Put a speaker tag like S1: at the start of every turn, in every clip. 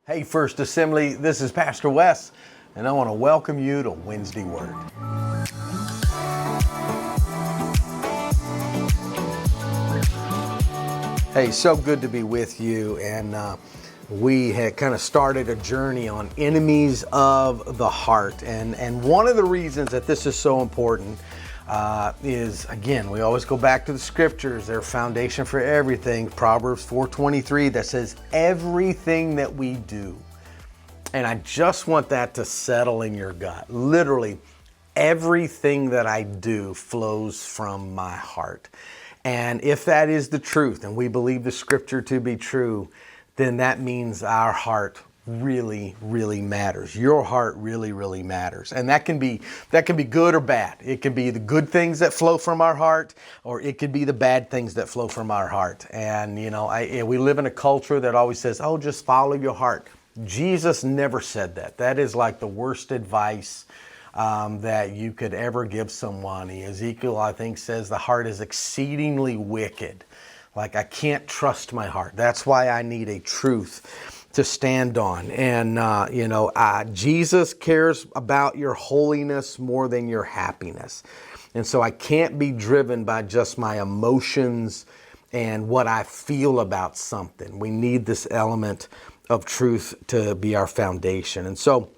S1: Hey, First Assembly, this is Pastor Wes, and I want to welcome you to Wednesday Word. Hey, so good to be with you, and we had kind of started a journey on enemies of the heart, and one of the reasons that this is so important is, again, we always go back to the scriptures. They're foundation for everything. Proverbs 4:23 that says everything that we do. And I just want that to settle in your gut. Literally, everything that I do flows from my heart. And if that is the truth, and we believe the scripture to be true, then that means our heart really, really matters. Your heart really, really matters. And that can be good or bad. It can be the good things that flow from our heart, or it could be the bad things that flow from our heart. And we live in a culture that always says, oh, just follow your heart. Jesus never said that. That is like the worst advice that you could ever give someone. Ezekiel, I think, says the heart is exceedingly wicked. Like, I can't trust my heart. That's why I need a truth to stand on. And, Jesus cares about your holiness more than your happiness. And so I can't be driven by just my emotions and what I feel about something. We need this element of truth to be our foundation. And so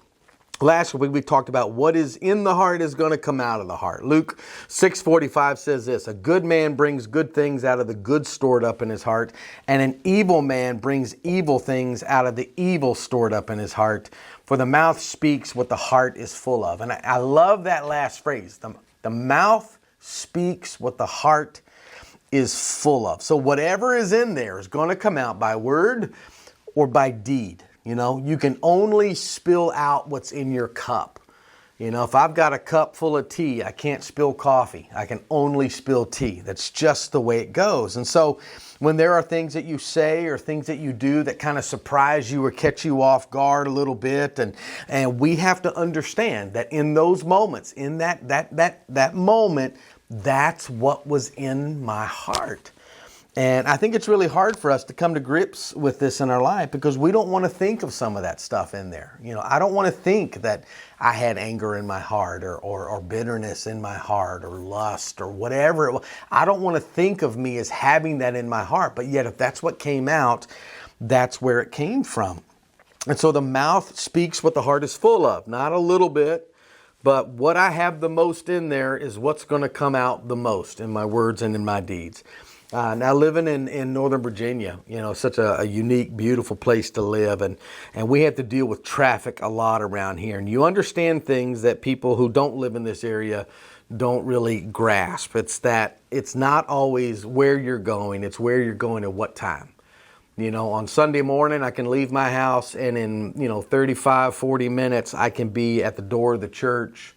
S1: last week we talked about what is in the heart is going to come out of the heart. Luke 6:45 says this: a good man brings good things out of the good stored up in his heart, and an evil man brings evil things out of the evil stored up in his heart. For the mouth speaks what the heart is full of. And I love that last phrase. The mouth speaks what the heart is full of. So whatever is in there is going to come out by word or by deed. You can only spill out what's in your cup. If I've got a cup full of tea, I can't spill coffee. I can only spill tea. That's just the way it goes. And so when there are things that you say or things that you do that kind of surprise you or catch you off guard a little bit, and we have to understand that in those moments, in that moment, that's what was in my heart. And I think it's really hard for us to come to grips with this in our life because we don't want to think of some of that stuff in there. I don't want to think that I had anger in my heart or bitterness in my heart or lust or whatever it was. I don't want to think of me as having that in my heart. But yet if that's what came out, that's where it came from. And so the mouth speaks what the heart is full of, not a little bit. But what I have the most in there is what's going to come out the most in my words and in my deeds. Now living in Northern Virginia, such a unique, beautiful place to live. And we have to deal with traffic a lot around here. And you understand things that people who don't live in this area don't really grasp. It's not always where you're going. It's where you're going at what time. On Sunday morning, I can leave my house and in, 35, 40 minutes, I can be at the door of the church.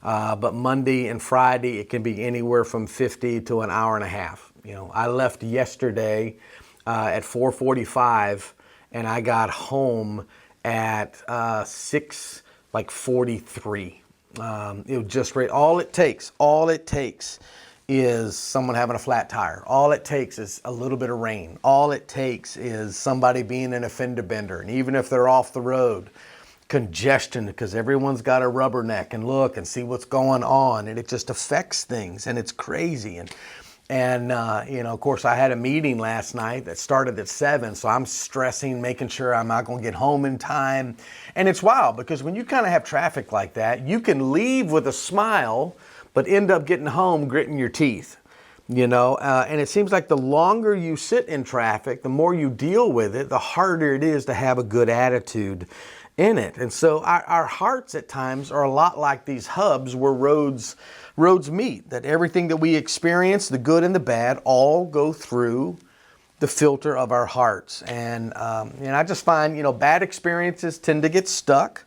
S1: But Monday and Friday, it can be anywhere from 50 to an hour and a half. I left yesterday at 4:45 and I got home at 6:43. It was just right. All it takes is someone having a flat tire. All it takes is a little bit of rain. All it takes is somebody being in a fender bender. And even if they're off the road, congestion, because everyone's got a rubberneck and look and see what's going on, and it just affects things, and it's crazy. And of course, I had a meeting last night that started at 7, so I'm stressing, making sure I'm not going to get home in time. And it's wild because when you kind of have traffic like that, you can leave with a smile, but end up getting home gritting your teeth. And it seems like the longer you sit in traffic, the more you deal with it, the harder it is to have a good attitude in it. And so our hearts at times are a lot like these hubs where roads meet, that everything that we experience, the good and the bad, all go through the filter of our hearts. And I just find, bad experiences tend to get stuck.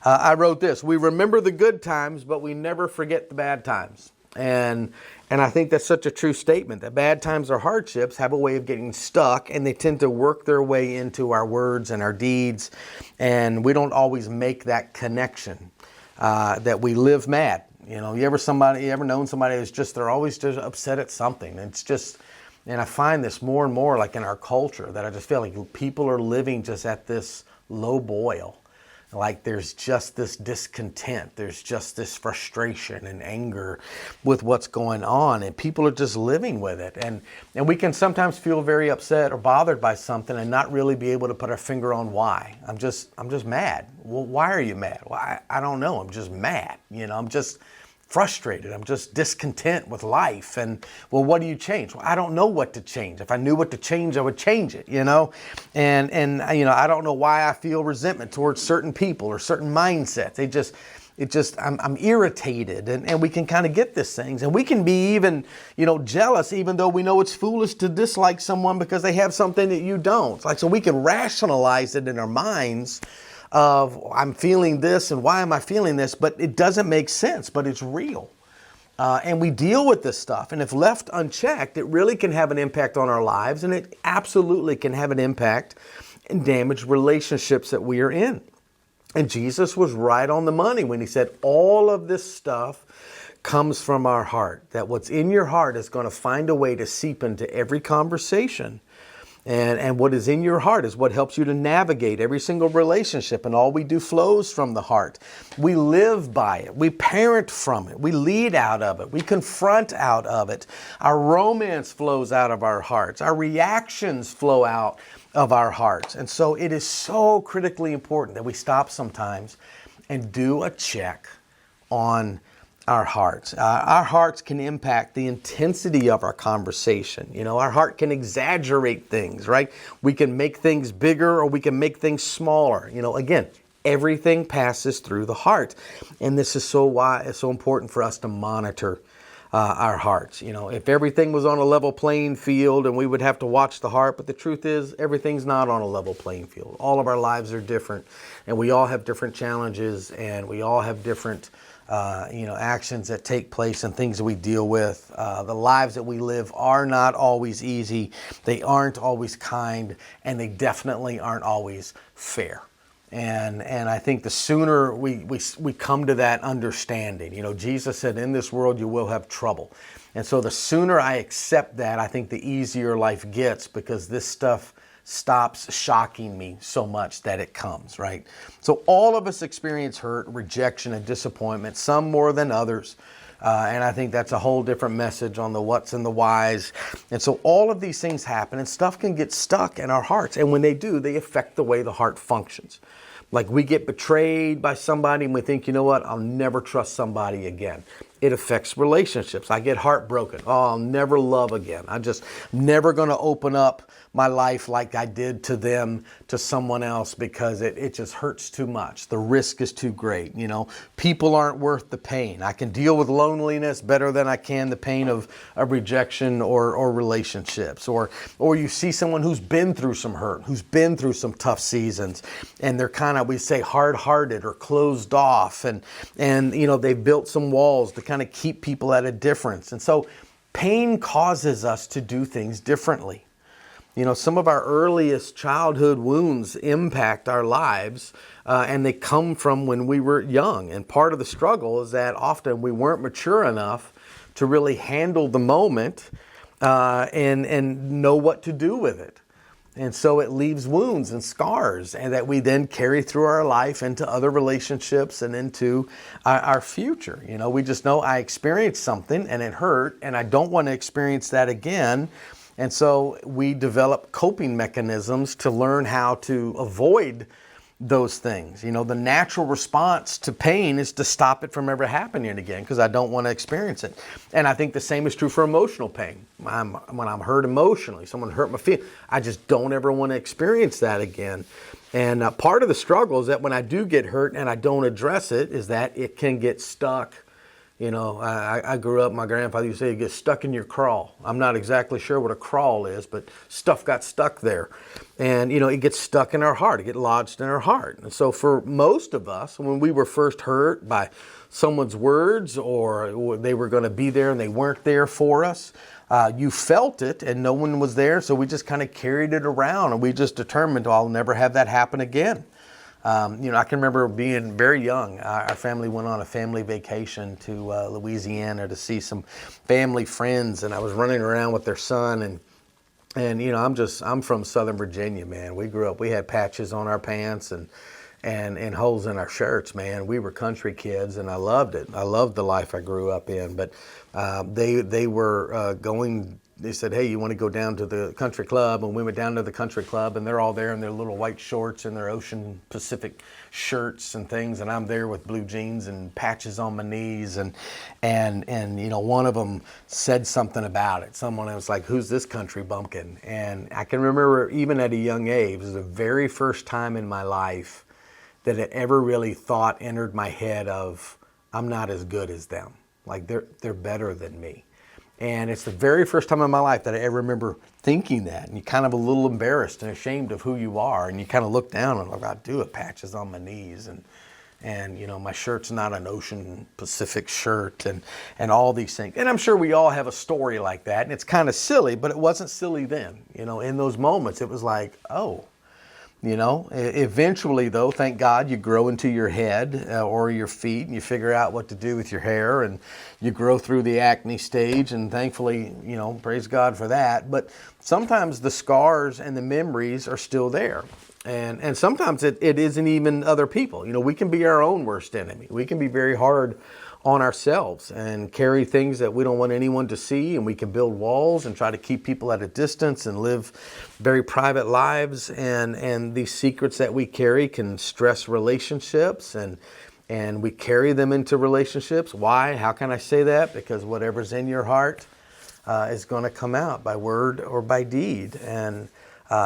S1: I wrote this: we remember the good times, but we never forget the bad times. And I think that's such a true statement, that bad times or hardships have a way of getting stuck, and they tend to work their way into our words and our deeds. And we don't always make that connection, that we live mad. You ever known somebody who's they're always just upset at something. And I find this more and more like in our culture, that I just feel like people are living just at this low boil. Like there's just this discontent, there's just this frustration and anger with what's going on, and people are just living with it. And we can sometimes feel very upset or bothered by something and not really be able to put our finger on why. I'm just mad. Well, why are you mad? Well, I don't know. I'm just mad. I'm just frustrated. I'm just discontent with life. And well, what do you change? Well, I don't know what to change. If I knew what to change, I would change it, And I don't know why I feel resentment towards certain people or certain mindsets. I'm irritated, and we can kind of get these things, and we can be even, jealous, even though we know it's foolish to dislike someone because they have something that you don't. So we can rationalize it in our minds of I'm feeling this and why am I feeling this, but it doesn't make sense, but it's real. And we deal with this stuff. And if left unchecked, it really can have an impact on our lives, and it absolutely can have an impact and damage relationships that we are in. And Jesus was right on the money when he said all of this stuff comes from our heart, that what's in your heart is going to find a way to seep into every conversation. And what is in your heart is what helps you to navigate every single relationship, and all we do flows from the heart. We live by it. We parent from it. We lead out of it. We confront out of it. Our romance flows out of our hearts. Our reactions flow out of our hearts. And so it is so critically important that we stop sometimes and do a check on our hearts. Our hearts can impact the intensity of our conversation. Our heart can exaggerate things, right? We can make things bigger or we can make things smaller. Again, everything passes through the heart. And this is why it's so important for us to monitor our hearts. If everything was on a level playing field, and we would have to watch the heart, but the truth is everything's not on a level playing field. All of our lives are different, and we all have different challenges, and we all have different actions that take place and things that we deal with. The lives that we live are not always easy. They aren't always kind, and they definitely aren't always fair. And I think the sooner we come to that understanding, Jesus said, in this world you will have trouble. And so the sooner I accept that, I think the easier life gets, because this stuff stops shocking me so much that it comes, right? So all of us experience hurt, rejection, and disappointment, some more than others. And I think that's a whole different message on the what's and the whys. And so all of these things happen, and stuff can get stuck in our hearts. And when they do, they affect the way the heart functions. Like we get betrayed by somebody and we think, you know what, I'll never trust somebody again. It affects relationships. I get heartbroken. Oh, I'll never love again. I'm just never going to open up my life like I did to them, to someone else, because it just hurts too much. The risk is too great. People aren't worth the pain. I can deal with loneliness better than I can the pain of rejection or relationships. Or you see someone who's been through some hurt, who's been through some tough seasons, and they're kind of, we say, hard-hearted or closed off, and they've built some walls to kind of keep people at a distance. And so pain causes us to do things differently. Some of our earliest childhood wounds impact our lives, and they come from when we were young. And part of the struggle is that often we weren't mature enough to really handle the moment and know what to do with it. And so it leaves wounds and scars, and that we then carry through our life into other relationships and into our future. We just know I experienced something and it hurt, and I don't want to experience that again. And so we develop coping mechanisms to learn how to avoid those things. The natural response to pain is to stop it from ever happening again, because I don't want to experience it. And I think the same is true for emotional pain. When I'm hurt emotionally, someone hurt my feelings, I just don't ever want to experience that again. And part of the struggle is that when I do get hurt and I don't address it, is that it can get stuck. I grew up, my grandfather used to say, you get stuck in your crawl. I'm not exactly sure what a crawl is, but stuff got stuck there. And, it gets stuck in our heart. It gets lodged in our heart. And so for most of us, when we were first hurt by someone's words, or they were going to be there and they weren't there for us, you felt it and no one was there. So we just kind of carried it around, and we just determined, I'll never have that happen again. I can remember being very young. Our family went on a family vacation to Louisiana to see some family friends, and I was running around with their son, and And I'm from Southern Virginia, man. We grew up, we had patches on our pants and holes in our shirts, man. We were country kids, and I loved it. I loved the life I grew up in. But they were going. They said, "Hey, you want to go down to the country club?" And we went down to the country club, and they're all there in their little white shorts and their Ocean Pacific shirts and things, and I'm there with blue jeans and patches on my knees, and one of them said something about it. Someone was like, "Who's this country bumpkin?" And I can remember, even at a young age, it was the very first time in my life that it ever really thought entered my head of, I'm not as good as them. Like they're better than me. And it's the very first time in my life that I ever remember thinking that. And you're kind of a little embarrassed and ashamed of who you are. And you kind of look down and like, I do have patches on my knees. And my shirt's not an Ocean Pacific shirt and all these things. And I'm sure we all have a story like that. And it's kind of silly, but it wasn't silly then. In those moments, it was like, oh. Eventually, though, thank God, you grow into your head or your feet, and you figure out what to do with your hair, and you grow through the acne stage, and thankfully, praise God for that. But sometimes the scars and the memories are still there. And sometimes it isn't even other people. We can be our own worst enemy. We can be very hard on ourselves and carry things that we don't want anyone to see, and we can build walls and try to keep people at a distance and live very private lives, and these secrets that we carry can stress relationships, and we carry them into relationships. Why? How can I say that? Because whatever's in your heart is going to come out by word or by deed, and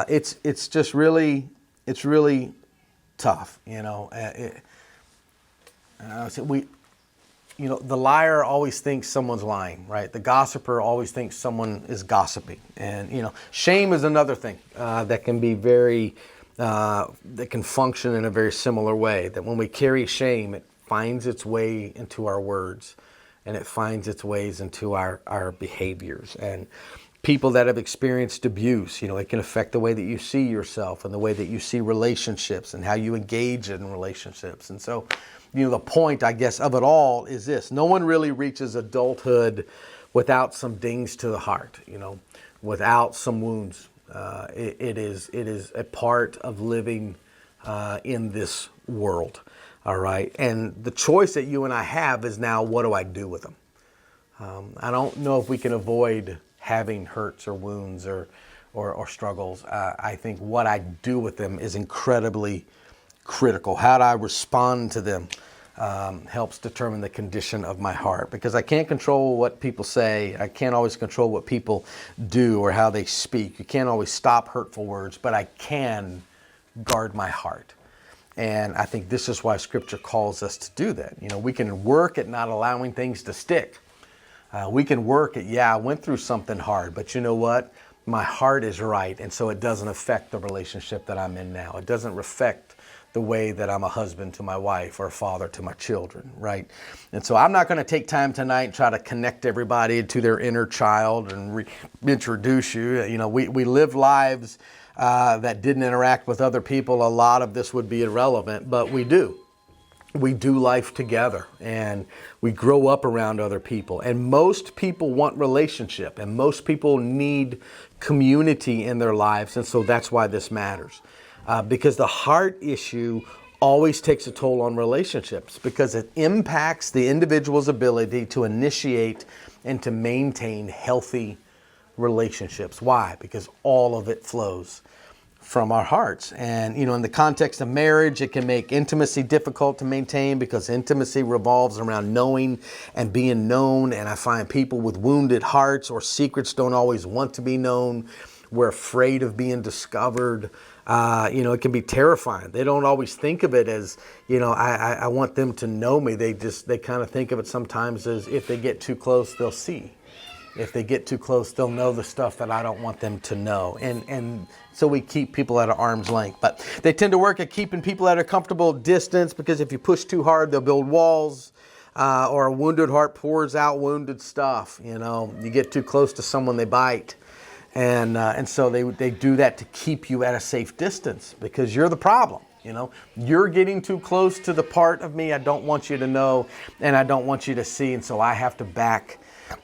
S1: it's just really tough. The liar always thinks someone's lying, right? The gossiper always thinks someone is gossiping. And, shame is another thing that can be that can function in a very similar way. That when we carry shame, it finds its way into our words, and it finds its ways into our behaviors. And people that have experienced abuse, it can affect the way that you see yourself and the way that you see relationships and how you engage in relationships. And so, the point, I guess, of it all is this: no one really reaches adulthood without some dings to the heart, without some wounds. It is a part of living in this world, all right? And the choice that you and I have is now, what do I do with them? I don't know if we can avoid having hurts or wounds or struggles. I think what I do with them is incredibly critical. How do I respond to them helps determine the condition of my heart, because I can't control what people say. I can't always control what people do or how they speak. You can't always stop hurtful words, but I can guard my heart. And I think this is why Scripture calls us to do that. We can work at not allowing things to stick. We can work at, I went through something hard, but you know what? My heart is right, and so it doesn't affect the relationship that I'm in now. It doesn't affect the way that I'm a husband to my wife or a father to my children, right? And so I'm not going to take time tonight and try to connect everybody to their inner child and introduce you. We live lives that didn't interact with other people. A lot of this would be irrelevant, but we do. We do life together, and we grow up around other people. And most people want relationship, and most people need community in their lives. And so that's why this matters. Because the heart issue always takes a toll on relationships, because it impacts the individual's ability to initiate and to maintain healthy relationships. Why? Because all of it flows from our hearts. And, in the context of marriage, it can make intimacy difficult to maintain, because intimacy revolves around knowing and being known. And I find people with wounded hearts or secrets don't always want to be known. We're afraid of being discovered. It can be terrifying. They don't always think of it as, I want them to know me. They kind of think of it sometimes as, if they get too close, they'll see. If they get too close, they'll know the stuff that I don't want them to know. And so we keep people at arm's length. But they tend to work at keeping people at a comfortable distance, because if you push too hard, they'll build walls. Or a wounded heart pours out wounded stuff. You get too close to someone, they bite. And so they do that to keep you at a safe distance, because you're the problem. You're getting too close to the part of me I don't want you to know, and I don't want you to see. And so I have to back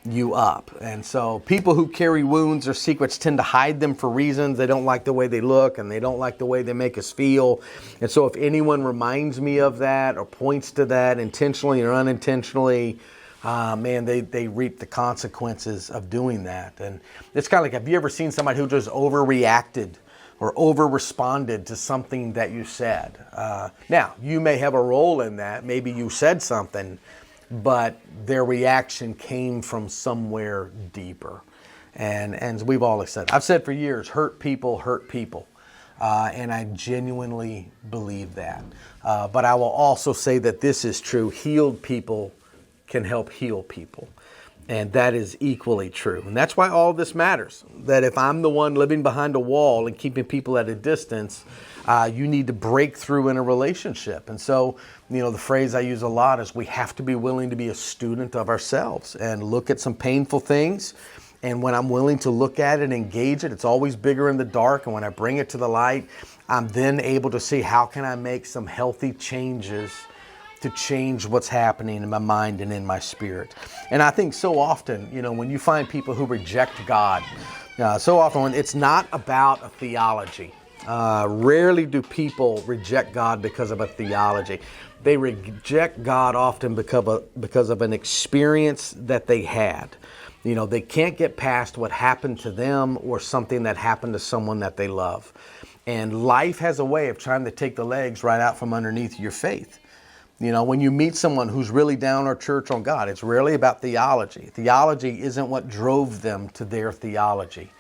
S1: you up. And so people who carry wounds or secrets tend to hide them for reasons. They don't like the way they look, and they don't like the way they make us feel. And so if anyone reminds me of that or points to that intentionally or unintentionally, man, they reap the consequences of doing that. And it's kind of like, have you ever seen somebody who just overreacted or over-responded to something that you said? Now, you may have a role in that. Maybe you said something, but their reaction came from somewhere deeper. And we've all said, I've said for years, hurt people hurt people. And I genuinely believe that. But I will also say that this is true. Healed people can help heal people. And that is equally true. And that's why all this matters. That if I'm the one living behind a wall and keeping people at a distance, you need to break through in a relationship. And so, the phrase I use a lot is we have to be willing to be a student of ourselves and look at some painful things. And when I'm willing to look at it and engage it, it's always bigger in the dark. And when I bring it to the light, I'm then able to see how can I make some healthy changes to change what's happening in my mind and in my spirit. And I think so often, when you find people who reject God, so often when it's not about a theology. Rarely do people reject God because of a theology. They reject God often because of an experience that they had. They can't get past what happened to them or something that happened to someone that they love. And life has a way of trying to take the legs right out from underneath your faith. When you meet someone who's really down or church on God, it's rarely about theology. Theology isn't what drove them to their theology.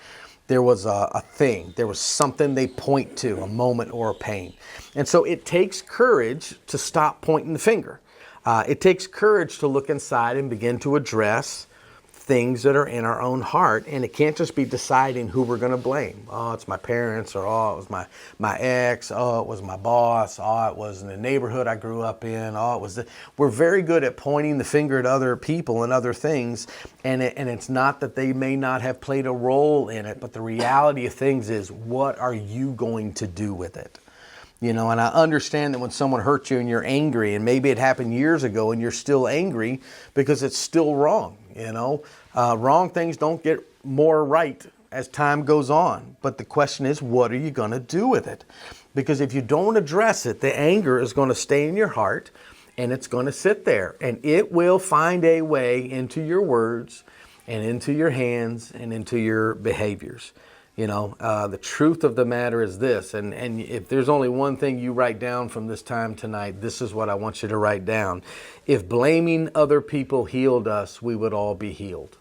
S1: There was a thing. There was something they point to, a moment or a pain. And so it takes courage to stop pointing the finger. It takes courage to look inside and begin to address things that are in our own heart. And it can't just be deciding who we're going to blame. Oh, it's my parents, or oh, it was my ex, oh, it was my boss, oh, it was in the neighborhood I grew up in, oh, it was We're very good at pointing the finger at other people and other things, and it's not that they may not have played a role in it, but the reality of things is, what are you going to do with it? And I understand that when someone hurts you and you're angry, and maybe it happened years ago and you're still angry because it's still wrong. Wrong things don't get more right as time goes on. But the question is, what are you going to do with it? Because if you don't address it, the anger is going to stay in your heart and it's going to sit there. And it will find a way into your words and into your hands and into your behaviors. The truth of the matter is this, and if there's only one thing you write down from this time tonight, this is what I want you to write down. If blaming other people healed us, we would all be healed.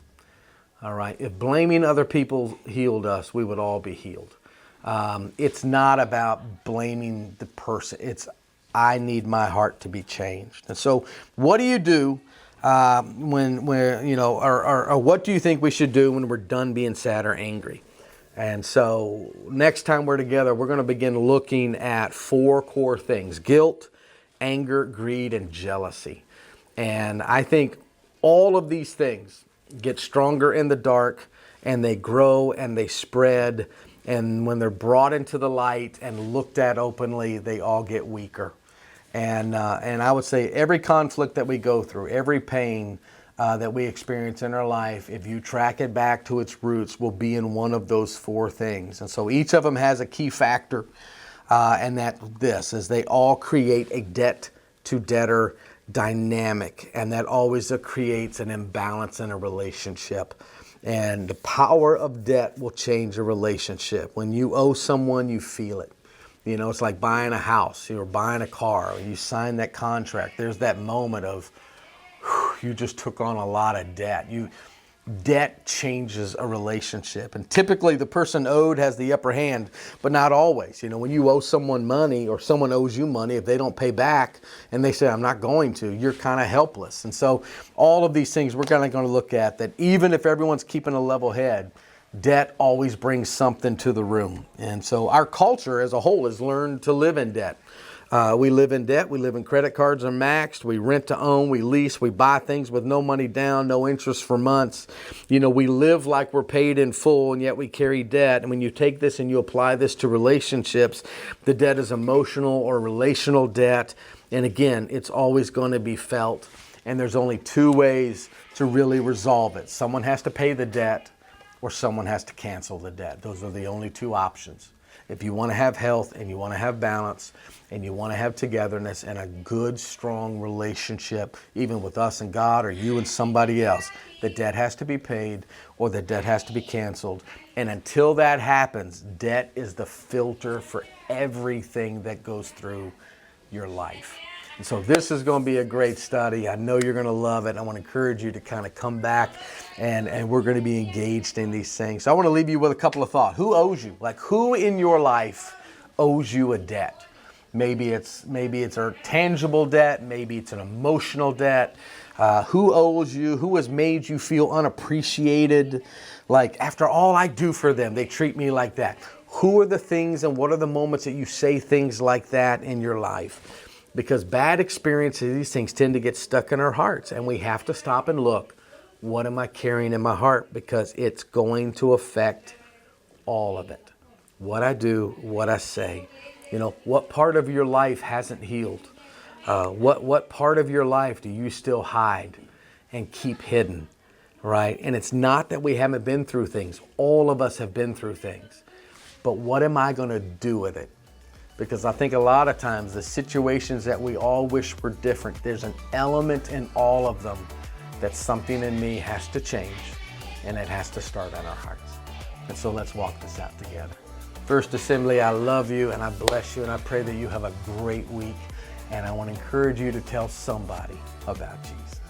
S1: All right? If blaming other people healed us, we would all be healed. It's not about blaming the person. It's, I need my heart to be changed. And so what do you do when what do you think we should do when we're done being sad or angry? And so next time we're together, we're going to begin looking at 4 core things: guilt, anger, greed, and jealousy. And I think all of these things get stronger in the dark, and they grow and they spread. And when they're brought into the light and looked at openly, they all get weaker. And I would say every conflict that we go through, every pain that we experience in our life, if you track it back to its roots, will be in one of those 4 things. And so each of them has a key factor, and this is they all create a debt-to-debtor dynamic, and that always creates an imbalance in a relationship. And the power of debt will change a relationship. When you owe someone, you feel it. It's like buying a house, or buying a car, or you sign that contract. There's that moment of, you just took on a lot of debt. Debt changes a relationship. And typically the person owed has the upper hand, but not always. When you owe someone money, or someone owes you money, if they don't pay back and they say, I'm not going to, you're kind of helpless. And so all of these things we're kind of going to look at, that even if everyone's keeping a level head, debt always brings something to the room. And so our culture as a whole has learned to live in debt. We live in debt. We live in credit cards are maxed. We rent to own. We lease. We buy things with no money down, no interest for months. We live like we're paid in full, and yet we carry debt. And when you take this and you apply this to relationships, the debt is emotional or relational debt. And again, it's always going to be felt. And there's only two ways to really resolve it. Someone has to pay the debt or someone has to cancel the debt. Those are the only two options. If you want to have health and you want to have balance and you want to have togetherness and a good, strong relationship, even with us and God or you and somebody else, the debt has to be paid or the debt has to be canceled. And until that happens, debt is the filter for everything that goes through your life. And so this is going to be a great study. I know you're going to love it. I want to encourage you to kind of come back and we're going to be engaged in these things. So I want to leave you with a couple of thoughts. Who owes you? Like, who in your life owes you a debt? Maybe it's a tangible debt. Maybe it's an emotional debt. Who owes you? Who has made you feel unappreciated? Like, after all I do for them, they treat me like that. Who are the things and what are the moments that you say things like that in your life? Because bad experiences, these things tend to get stuck in our hearts, and we have to stop and look, what am I carrying in my heart? Because it's going to affect all of it. What I do, what I say. You know, what part of your life hasn't healed? What part of your life do you still hide and keep hidden, right? And it's not that we haven't been through things. All of us have been through things. But what am I going to do with it? Because I think a lot of times the situations that we all wish were different, there's an element in all of them that something in me has to change, and it has to start in our hearts. And so let's walk this out together. First Assembly, I love you and I bless you and I pray that you have a great week. And I want to encourage you to tell somebody about Jesus.